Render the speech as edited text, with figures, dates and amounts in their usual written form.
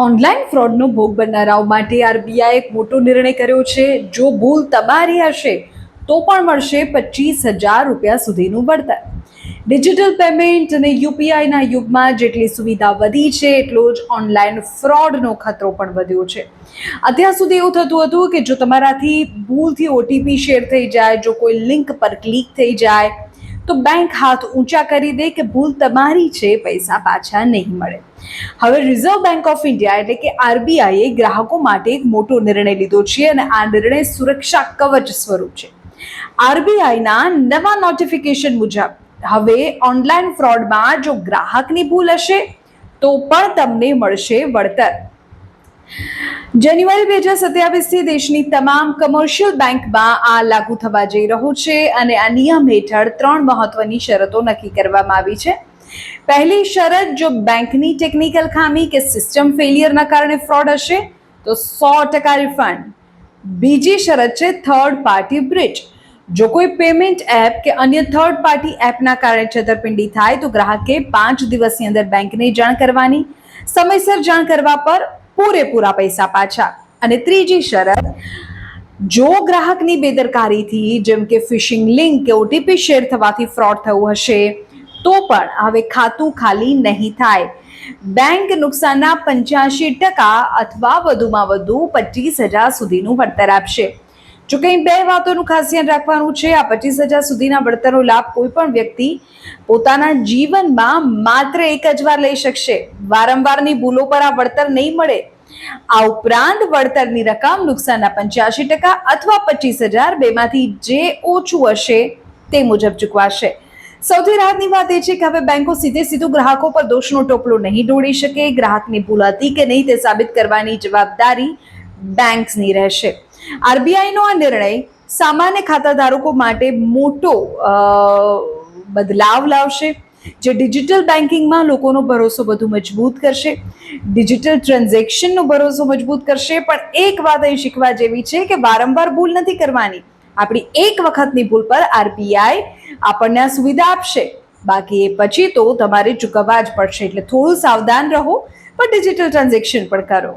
Online ફ્રોડનો ભોગ બનનારાઓ માટે RBI એક મોટો નિર્ણય કર્યો છે. જો ભૂલ તમારી હશે તો પણ મળશે 25,000 રૂપિયા સુધીનું વળતર. ડિજિટલ પેમેન્ટ અને યુપીઆઈના યુગમાં જેટલી સુવિધા વધી છે એટલો જ ઓનલાઈન ફ્રોડનો ખતરો પણ વધ્યો છે. અત્યાર સુધી એવું થતું હતું કે જો તમારાથી ભૂલથી ઓટીપી શેર થઈ જાય, જો કોઈ લિંક પર ક્લિક થઈ જાય તો બેંક હાથ ઊંચા કરી દે કે ભૂલ તમારી છે, પૈસા પાછા નહીં મળે. હવે રિઝર્વ બેંક ઓફ ઇન્ડિયા એટલે કે આરબીઆઈએ ગ્રાહકો માટે એક મોટો નિર્ણય લીધો છે અને આ નિર્ણય સુરક્ષા કવચ સ્વરૂપ છે. આરબીઆઈના નવા નોટિફિકેશન મુજબ હવે ઓનલાઈન ફ્રોડમાં જો ગ્રાહકની ભૂલ હશે તો પણ તમને મળશે વળતર. જાન્યુઆરી 2027 થી દેશની તમામ કમર્શિયલ બેંકમાં આ લાગુ થવા જઈ રહ્યું છે અને આ નિયમ હેઠળ 3 મહત્વની શરતો નક્કી કરવામાં આવી છે. પહેલી શરત, જો બેંકની ટેકનિકલ ખામી કે સિસ્ટમ ફેલિયરના કારણે ફ્રોડ હશે તો 100% રિફંડ. બીજી શરત છે થર્ડ પાર્ટી બ્રિચ. જો કોઈ પેમેન્ટ એપ કે અન્ય થર્ડ પાર્ટી એપના કારણે છેતરપિંડી થાય તો ગ્રાહકે 5 દિવસની અંદર બેંકને જાણ કરવાની. સમયસર જાણ કરવા પર પૂરેપૂરા પૈસા પાછા. અને ત્રીજી શરત, જો ગ્રાહકની બેદરકારીથી જેમ કે ફિશિંગ લિંક કે ઓટીપી શેર થવાથી ફ્રોડ થયું હશે તો પણ હવે ખાતું ખાલી નહીં થાય. બેંક નુકસાનના 85% અથવા વધુમાં વધુ 25,000 સુધીનું વળતર આપશે. જો કંઈ 2 વાતોનું ખાસ ધ્યાન રાખવાનું છે. આ 25,000 સુધીના વળતરનો લાભ કોઈ પણ વ્યક્તિ પોતાના જીવનમાં માત્ર એક જ વાર લઈ શકશે. વારંવારની ભૂલો પર આ વળતર નહીં મળે. આ ઉપરાંત વળતરની રકમ નુકસાનના 85% અથવા 25,000 બેમાંથી જે ઓછું હશે તે મુજબ ચૂકવાશે. સૌથી રાહતની વાત એ છે કે હવે બેંકો સીધું ગ્રાહકો પર દોષનો ટોપલો નહીં ઢોળી શકે. ગ્રાહકની ભૂલ હતી કે નહીં તે સાબિત કરવાની જવાબદારી બેંક્સની રહેશે. આરબીઆઈનો આ નિર્ણય સામાન્ય ખાતાધારકો માટે મોટો બદલાવ લાવશે, જે ડિજિટલ બેન્કિંગમાં લોકોનો ભરોસો વધુ મજબૂત કરશે, ડિજિટલ ટ્રાન્ઝેક્શનનો ભરોસો મજબૂત કરશે. પણ એક વાત અહીં શીખવા જેવી છે કે વારંવાર ભૂલ નથી કરવાની. આપણી એક વખતની ભૂલ પર આરબીઆઈ આપણને આ સુવિધા આપશે, બાકી એ પછી તો તમારે ચૂકવવા જ પડશે. એટલે થોડું સાવધાન રહો, પણ ડિજિટલ ટ્રાન્ઝેક્શન પણ કરો.